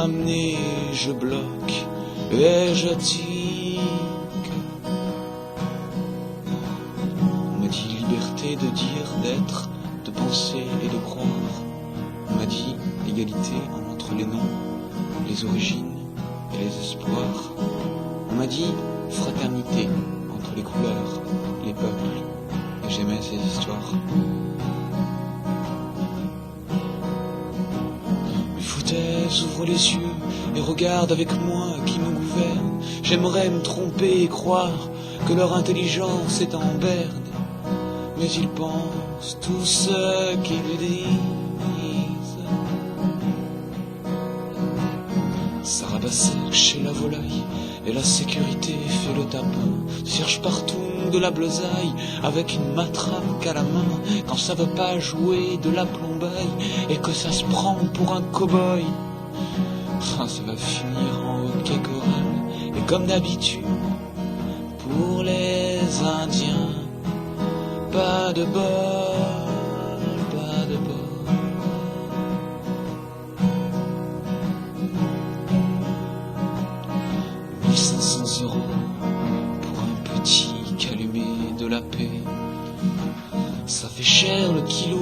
ramener, je bloque et je tique. On m'a dit liberté de dire, d'être, de penser et de croire. On m'a dit égalité entre les noms, les origines et les espoirs. On m'a dit fraternité entre les couleurs, les peuples, et j'aimais ces histoires. Mes foutaises, ouvre les yeux et regarde avec moi qui nous gouverne. J'aimerais me tromper et croire que leur intelligence est en berne, mais ils pensent tout ce qu'ils disent. Sarah chez la volaille et la sécurité fait le tapin. Cherche partout de la bleusaille avec une matraque à la main. Quand ça veut pas jouer de la plombaille et que ça se prend pour un cow-boy, ça va finir en hockey choral. Et comme d'habitude, pour les Indiens, pas de bol, pas de bol. 1500 € pour un petit calumet de la paix. Ça fait cher le kilo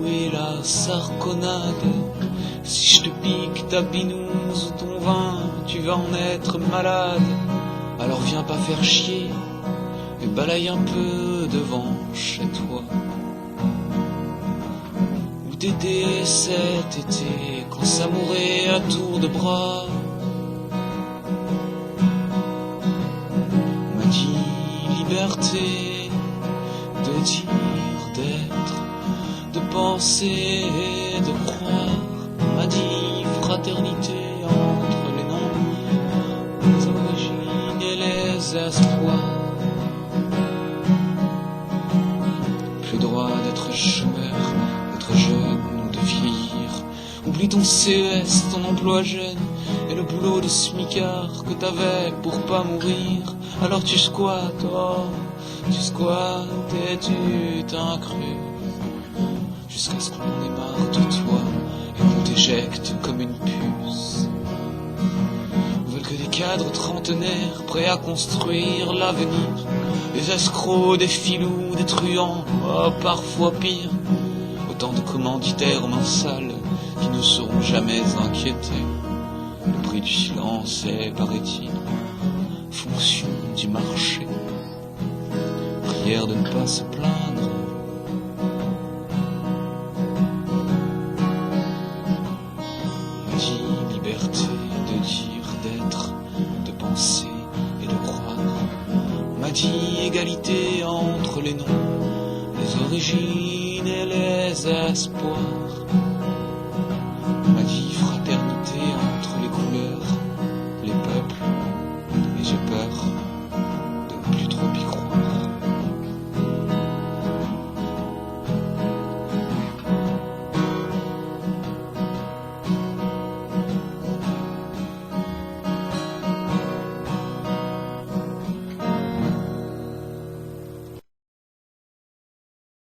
et la sarconade. Si je te pique ta binouse ou ton vin, tu vas en être malade. Alors viens pas faire chier et balaye un peu devant chez toi. Où t'étais cet été quand ça mourait à tour de bras? On m'a dit liberté de dire, d'être, de penser et de croire. On m'a dit fraternité entre les noms, les origines et les espoirs. Plus droit d'être chômeur, d'être jeune ou de vieillir. Oublie ton CES, ton emploi jeune et le boulot de smicard que t'avais pour pas mourir. Alors tu squattes, oh, tu squattes et tu t'incrustes jusqu'à ce qu'on en ait marre de toi et qu'on t'éjecte comme une puce. Ils veulent que des cadres trentenaires prêts à construire l'avenir, des escrocs, des filous, des truands, oh, parfois pire. Autant de commanditaires mains sales qui ne seront jamais inquiétés. Le prix du silence est, paraît-il, fonction du marché. Prière de ne pas se plaindre. On dit liberté de dire, d'être, de penser et de croire. On m'a dit égalité entre les noms, les origines et les espoirs.